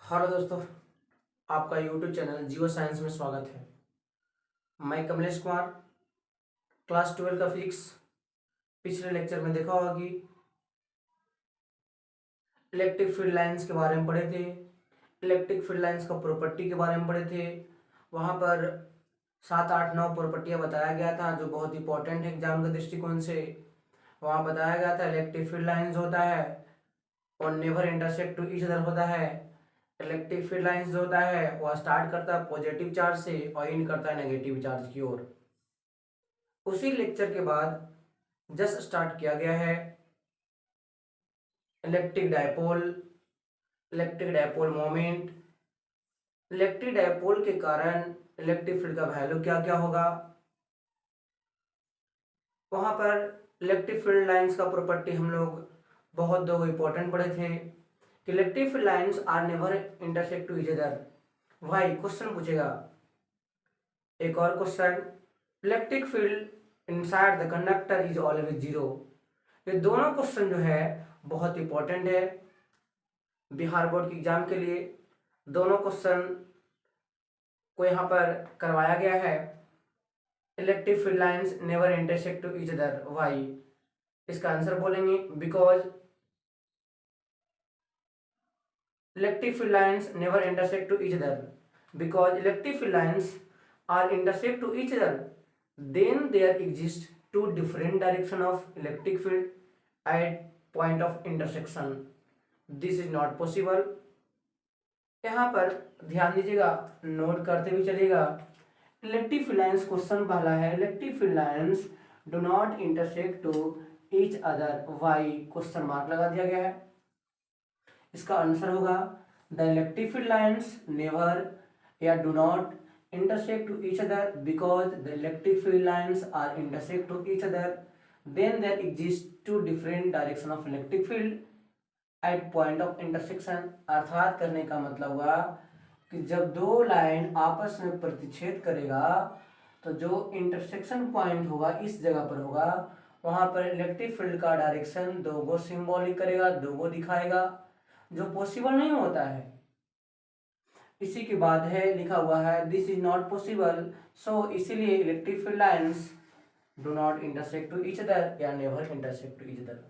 Hello दोस्तों, आपका YouTube channel geo science में स्वागत है। मैं कमलेश कुमार, क्लास 12 का फिजिक्स। पिछले लेक्चर में देखा होगा कि इलेक्ट्रिक फील्ड लाइंस के बारे में पढ़े थे। इलेक्ट्रिक फील्ड लाइंस का प्रॉपर्टी के बारे में पढ़े थे। वहाँ पर 7, 8, 9 प्रॉपर्टियाँ बताया गया था जो बहुत इंपॉर्टेंट है एग्जाम के दृष्टिकोण से। वहाँ बताया गया था इलेक्ट्रिक फील्ड लाइंस होता है और never intersect to each other होता है। इलेक्ट्रिक फील्ड लाइंस जो होता है वह स्टार्ट करता है पॉजिटिव चार्ज से और एंड करता है नेगेटिव चार्ज की ओर। उसी लेक्चर के बाद जस्ट स्टार्ट किया गया है electric dipole, electric dipole moment, electric dipole के कारण इलेक्ट्रिक फील्ड का वैल्यू क्या क्या होगा। वहां पर इलेक्ट्रिक फील्ड लाइंस का प्रॉपर्टी हम लोग बहुत दो इंपॉर्टेंट पढ़े थे कि electric field lines are never intersect to each other. भाई क्वेश्चन पूछेगा एक और question, electric field inside the conductor is always zero. ये दोनों क्वेश्चन जो है बहुत इंपॉर्टेंट है बिहार बोर्ड के एग्जाम के लिए। दोनों क्वेश्चन को यहाँ पर करवाया गया है। Electric field lines never intersect to each other, why? इसका आंसर बोलेंगे because electric field lines never intersect to each other, because electric field lines are intersect to each other, then there exist two different direction of electric field at point of intersection. This is not possible. यहाँ पर ध्यान दीजिएगा, note करते हुए चलिएगा। Electric field lines question पहला है, electric field lines do not intersect to each other, why? Question mark लगा दिया गया है। इसका आंसर होगा the electric field lines never या do not intersect to each other because the electric field lines are intersect to each other, then there exist two different direction of electric field at point of intersection। अर्थात करने का मतलब हुआ कि जब दो line आपस में प्रतिच्छेद करेगा तो जो इंटरसेक्शन पॉइंट होगा इस जगह पर होगा, वहां पर इलेक्ट्रिक फील्ड का डायरेक्शन दो को सिंबॉलिक करेगा, दो को दिखाएगा, जो पॉसिबल नहीं होता है। इसी के बाद है लिखा हुआ है this is not possible, so इसीलिए electric field lines do not intersect to each other या never intersect to each other.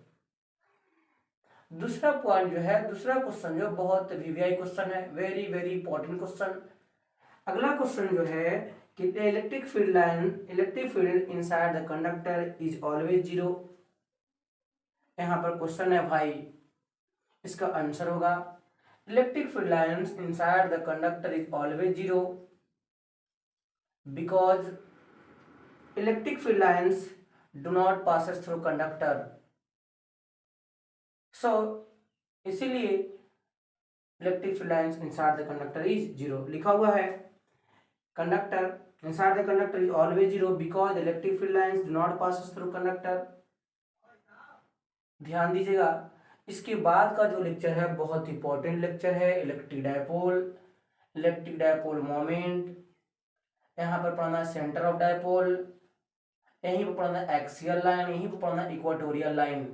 दूसरा पॉइंट जो है, दूसरा क्वेश्चन जो बहुत वीवीआई क्वेश्चन है, वेरी वेरी इंपॉर्टेंट क्वेश्चन। अगला क्वेश्चन जो है कि electric field line, electric field inside the conductor is always zero. यहाँ पर क्वेश्चन है भाई, इसका आंसर होगा electric field lines inside the conductor is always zero because electric field lines do not passes through conductor, so इसीलिए electric field lines inside the conductor is zero लिखा हुआ है। conductor inside the conductor is always zero because electric field lines do not passes through conductor। ध्यान दीजिएगा, इसके बाद का जो लेक्चर है बहुत इंपॉर्टेंट लेक्चर है, electric dipole, electric dipole moment. यहाँ पर पढ़ना सेंटर ऑफ डायपोल, यहीं पर पढ़ना एक्सियल लाइन, यहीं पर पढ़ना इक्वाटोरियल लाइन।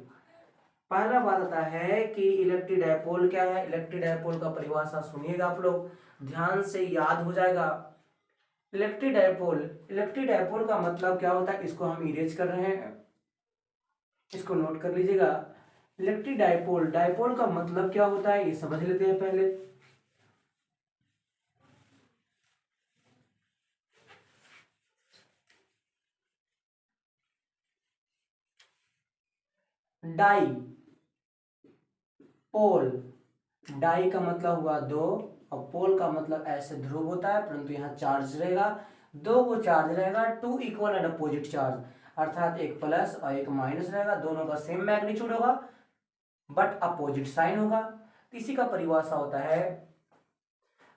पहला बात आता है कि इलेक्ट्रिक डायपोल क्या है। इलेक्ट्रिक डायपोल का परिभाषा सुनिएगा आप लोग, ध्यान से याद हो जाएगा। इलेक्ट्रिक डायपोल, इलेक्ट्रिक डायपोल का मतलब क्या होता है, इसको हम इरेज कर रहे हैं, इसको नोट कर लीजिएगा। इलेक्ट्रिक डायपोल, डायपोल का मतलब क्या होता है ये समझ लेते हैं पहले। डाई पोल, डाई का मतलब हुआ दो और पोल का मतलब ऐसे ध्रुव होता है, परंतु यहाँ चार्ज रहेगा, दो को चार्ज रहेगा, two equal and opposite charge, अर्थात एक प्लस और एक माइनस रहेगा, दोनों का सेम मैग्नीट्यूड होगा बट अपोजिट साइन होगा। इसी का परिभाषा होता है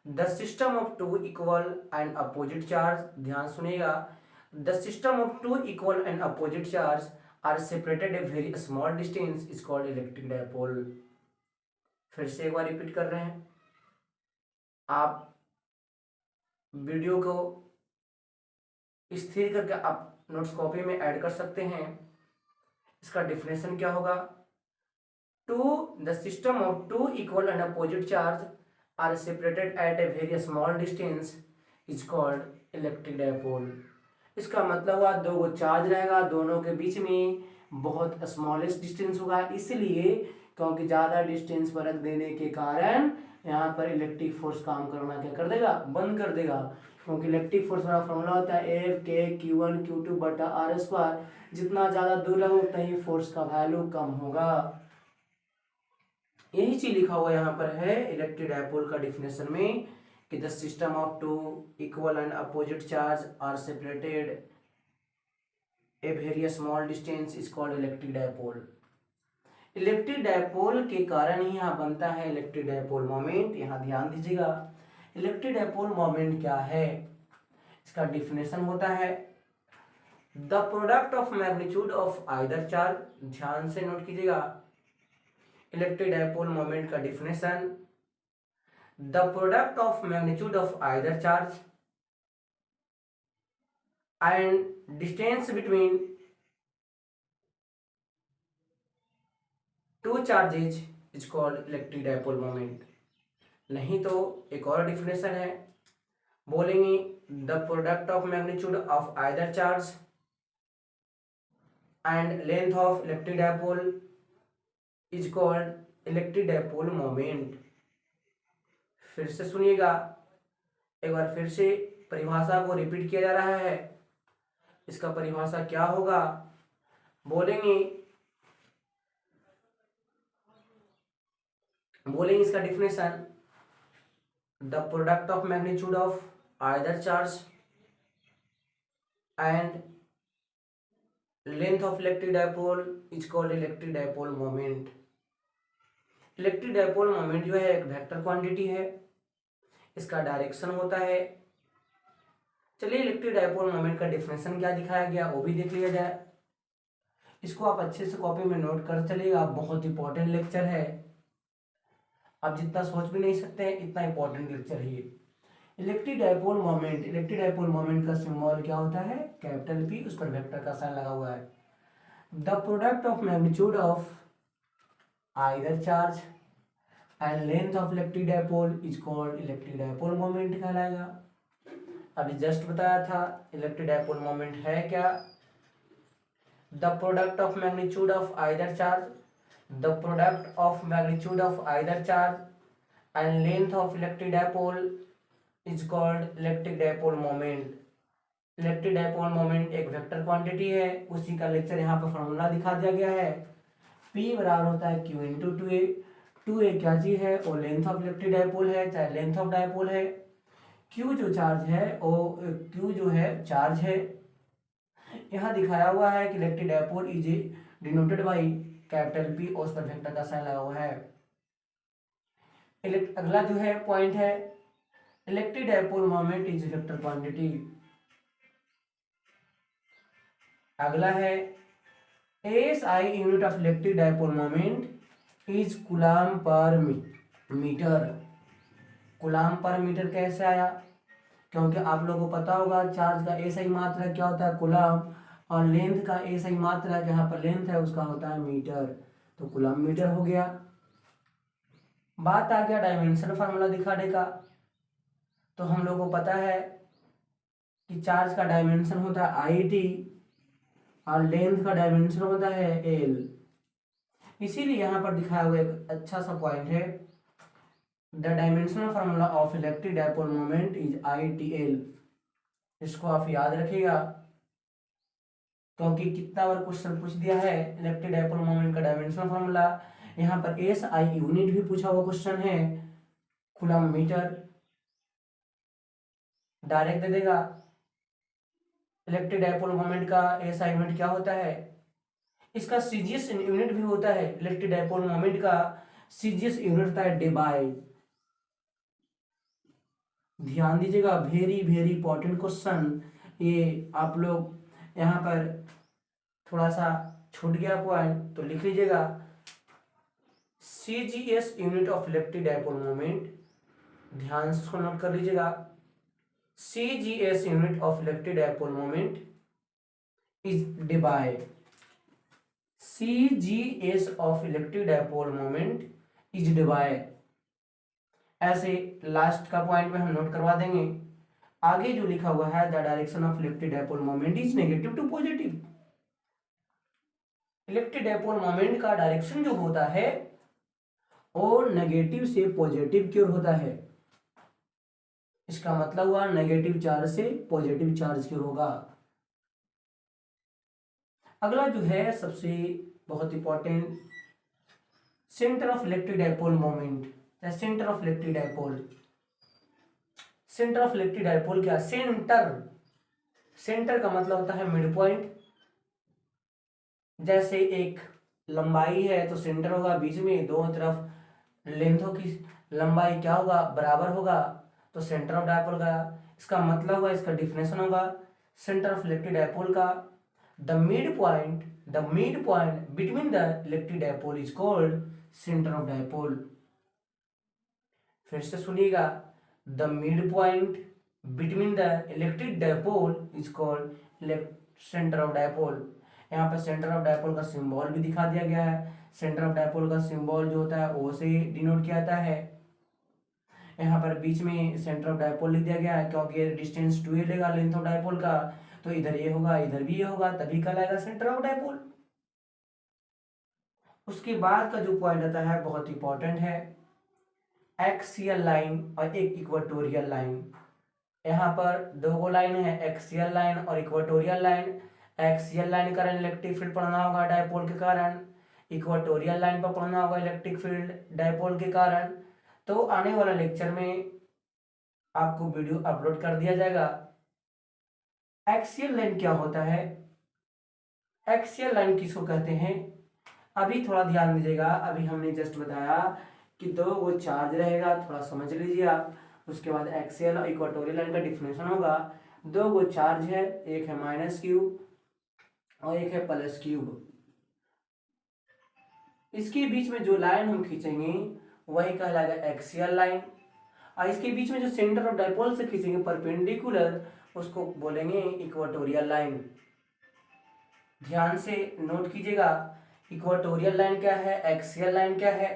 the system of two equal and opposite charge. ध्यान सुनिएगा, the system of two equal and opposite charge are separated a very small distance is called electric dipole. फिर से एक बार रिपीट कर रहे हैं, आप वीडियो को स्थिर करके आप नोट्स कॉपी में ऐड कर सकते हैं। इसका डिफिनेशन क्या होगा, two the system of two equal and opposite charge are separated at a very small distance is called electric dipole. इसका मतलब हुआ दो गो चार्ज रहेगा, दोनों के बीच में बहुत स्मॉलेस्ट डिस्टेंस होगा, इसलिए क्योंकि ज़्यादा डिस्टेंस पर रख देने के कारण यहाँ पर इलेक्ट्रिक फोर्स काम करना क्या कर देगा, बंद कर देगा। क्योंकि इलेक्ट्रिक फोर्स का फॉर्मूला होता है एफ के Q1 Q2 बटा आर स्क्वायर, जितना ज़्यादा दूर रहो उतना ही फोर्स का वैल्यू कम होगा। यही चीज लिखा हुआ यहाँ पर है इलेक्ट्रिक डायपोल का डिफिनेशन में कि the system of two equal and opposite charge are separated a very small distance is called electric dipole. Electric dipole के कारण ही यहाँ बनता है इलेक्ट्रिक डायपोल मोमेंट। यहाँ ध्यान दीजिएगा, इलेक्ट्रिक डायपोल मोमेंट क्या है, इसका डिफिनेशन होता है the product of magnitude of either charge. ध्यान से नोट कीजिएगा, इलेक्ट्रिक डायपोल मोमेंट का definition the product of magnitude of either charge and distance between two charges is called electric dipole moment. नहीं तो एक और डिफिनेशन है, बोलेंगे the product of magnitude of either charge and length of electric dipole is called electric dipole moment. फिर से सुनिएगा, एक बार फिर से परिभाषा को रिपीट किया जा रहा है। इसका परिभाषा क्या होगा, बोलेंगे इसका definition the product of magnitude of either charge and length of electric dipole is called electric dipole moment. Electric dipole moment जो है एक वेक्टर क्वांटिटी है, इसका डायरेक्शन होता है। चलिए इलेक्ट्रिक डायपोल मोमेंट का डिफिनेशन क्या दिखाया गया वो भी देख लिया जाए। इसको आप अच्छे से कॉपी में नोट कर चलिएगा, बहुत इंपॉर्टेंट लेक्चर है, आप जितना सोच भी नहीं सकते इतना इंपॉर्टेंट लेक्चर है ये। Electric dipole moment, electric dipole moment का सिंबल क्या होता है, कैपिटल P, उस पर वेक्टर का साइन लगा हुआ है। The product of magnitude of either charge and length of electric dipole is called electric dipole moment कहलाएगा। अभी जस्ट बताया था इलेक्ट्रिक डायपोल मोमेंट है क्या, the product of magnitude of either charge, the product of magnitude of either charge and length of electric dipole is called electric dipole moment. Electric dipole moment एक vector quantity है, उसी का lecture यहाँ पर formula दिखा दिया गया है। P बराबर होता है Q into two A. Two A क्या चीज है, वो लेंथ ऑफ इलेक्ट्रिक डायपोल है, चाहे लेंथ ऑफ डायपोल है। Q जो चार्ज है वो Q जो है चार्ज है। यहाँ दिखाया हुआ है कि electric dipole is denoted by capital P और उस पर वेक्टर का साइन लगा हुआ है। अगला जो है पॉइंट है, electric dipole moment is vector quantity. अगला है SI unit of electric dipole moment is coulomb per metre. Coulomb per metre कैसे आया, क्योंकि आप लोगों को पता होगा चार्ज का SI मात्रा क्या होता है कूलम, और लेंथ का SI मात्रा जहाँ पर लेंथ है उसका होता है मीटर, तो कूलम मीटर हो गया। बात आ गया डायमेंशन फार्मूला दिखाने का, तो हम लोग को पता है कि चार्ज का डायमेंशन होता है IT और लेंथ का डायमेंशन होता है L। इसीलिए यहाँ पर दिखाया हुआ एक अच्छा सा पॉइंट है, the dimensional formula of electric dipole moment is ITL। इसको आप याद रखिएगा, क्योंकि कितना बार क्वेश्चन पूछ दिया है इलेक्ट्रिक डायपोल मोमेंट का डायमेंशनल फार्मूला। यहाँ पर SI यूनिट भी पूछा हुआ क्वेश्चन है, कूलम मीटर डायरेक्ट दे देगा। इलेक्ट्रिक डायपोल मोमेंट का SI यूनिट क्या होता है, इसका CGS यूनिट भी होता है। इलेक्ट्रिक डायपोल मोमेंट का CGS यूनिट होता है डेबाई। ध्यान दीजिएगा, वेरी वेरी इंपॉर्टेंट क्वेश्चन ये, आप लोग यहाँ पर थोड़ा सा छूट गया पॉइंट तो लिख लीजिएगा, CGS unit of electric dipole moment, ध्यान से इसको नोट कर लीजिएगा। CGS unit of electric dipole moment is divide, CGS of electric dipole moment is divided ऐसे लास्ट का पॉइंट में हम नोट करवा देंगे। आगे जो लिखा हुआ है, the direction of electric dipole moment is negative to positive. Electric dipole moment का डायरेक्शन जो होता है वो नेगेटिव से पॉजिटिव की ओर होता है। इसका मतलब हुआ नेगेटिव चार्ज से पॉजिटिव चार्ज की ओर होगा। अगला जो है सबसे बहुत important, centre of electric dipole moment. Centre of electric dipole, centre of electric dipole क्या? सेंटर, सेंटर का मतलब होता है मिड पॉइंट। जैसे एक लंबाई है तो सेंटर होगा बीच में, दोनों तरफ लेंथों की लंबाई क्या होगा? बराबर होगा, तो सेंटर ऑफ डायपोल का इसका मतलब होगा, इसका डिफिनेशन होगा सेंटर ऑफ इलेक्ट्रिक डायपोल का, the mid point between the electric dipole is called centre of dipole. फिर से सुनिएगा, the mid point between the electric dipole is called centre of dipole. यहाँ पर सेंटर ऑफ डायपोल का symbol भी दिखा दिया गया है। सेंटर ऑफ डायपोल का सिंबल जो होता है ओ से डिनोट किया जाता है। यहाँ पर बीच में सेंटर ऑफ डायपोल लिख दिया गया है क्योंकि डिस्टेंस 2a लेगा लेंथ ऑफ डायपोल का, तो इधर ये होगा इधर भी ये होगा, तभी कहलाएगा सेंटर ऑफ डायपोल। उसके बाद का जो पॉइंट आता है बहुत इंपॉर्टेंट है, एक्सियल लाइन और एक इक्वेटोरियल लाइन। यहाँ पर दो लाइन है, एक्सियल लाइन और इक्वेटोरियल लाइन। एक्सियल लाइन का इलेक्ट्रिक फील्ड पढ़ना होगा डायपोल के कारण, इक्वेटोरियल लाइन पर पढ़ना होगा इलेक्ट्रिक फील्ड डायपोल के कारण। तो आने वाला लेक्चर में आपको वीडियो अपलोड कर दिया जाएगा। एक्सियल लाइन क्या होता है? एक्सियल लाइन किसको कहते हैं? अभी थोड़ा ध्यान दीजिएगा, अभी हमने जस्ट बताया कि दो वो चार्ज रहेगा, थोड़ा समझ लीजिए आप। उसके बाद एक्सियल और इक्वेटोरियल लाइन का डिफिनेशन होगा, दो वो चार्ज है, एक है माइनस क्यूब और एक है प्लस क्यूब। इसके बीच में जो लाइन हम खींचेंगे वही कहलाएगा एक्सियल लाइन, और इसके बीच में जो सेंटर ऑफ डायपोल से खींचेंगे परपेंडिकुलर, उसको बोलेंगे इक्वेटोरियल लाइन। ध्यान से नोट कीजिएगा, इक्वेटोरियल लाइन क्या है, एक्सियल लाइन क्या है?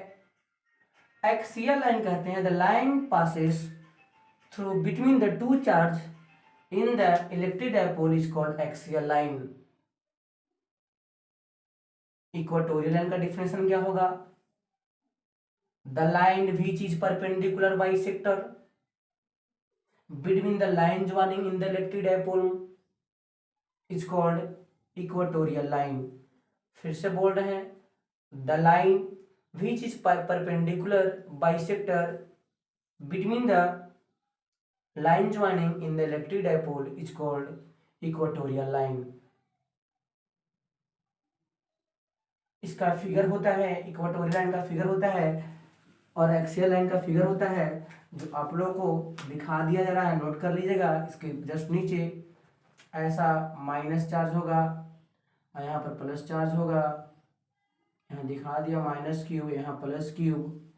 एक्सियल लाइन कहते हैं the line passes through between the two charge in the electric dipole is called axial line. Equatorial line का डिफिनेशन क्या होगा? The line which is perpendicular bisector between the line joining in the electric dipole is called equatorial line. फिर से बोल रहे हैं, the line which is perpendicular bisector between the line joining in the electric dipole is called equatorial line. इसका figure होता है, equatorial line का figure होता है और एक्सियल लाइन का फिगर होता है, जो आप लोगों को दिखा दिया जा रहा है, नोट कर लीजिएगा। इसके जस्ट नीचे ऐसा माइनस चार्ज होगा और यहाँ पर प्लस चार्ज होगा, यहाँ दिखा दिया माइनस क्यूब, यहाँ प्लस क्यूब।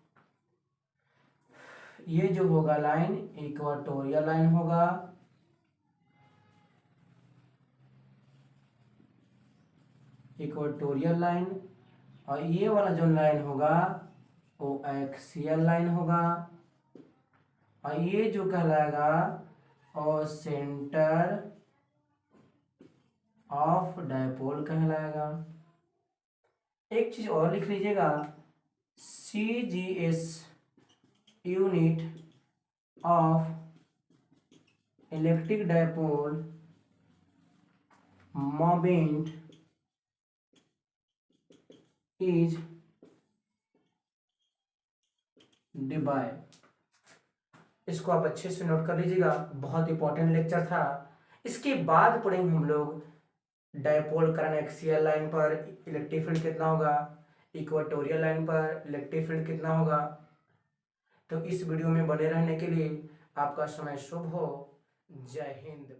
ये जो होगा लाइन इक्वेटोरियल लाइन होगा, इक्वेटोरियल लाइन, और ये वाला जो लाइन होगा वो एक्सियल लाइन होगा, और ये जो कहलाएगा और सेंटर ऑफ डायपोल कहलाएगा। एक चीज और लिख लीजिएगा, CGS unit of electric dipole moment is debye. इसको आप अच्छे से नोट कर लीजिएगा, बहुत इंपॉर्टेंट लेक्चर था। इसके बाद पढ़ेंगे हम लोग डायपोल करंट एक्सियल लाइन पर इलेक्ट्रिक फील्ड कितना होगा, इक्वेटोरियल लाइन पर इलेक्ट्रिक फील्ड कितना होगा। तो इस वीडियो में बने रहने के लिए आपका समय शुभ हो। जय हिंद।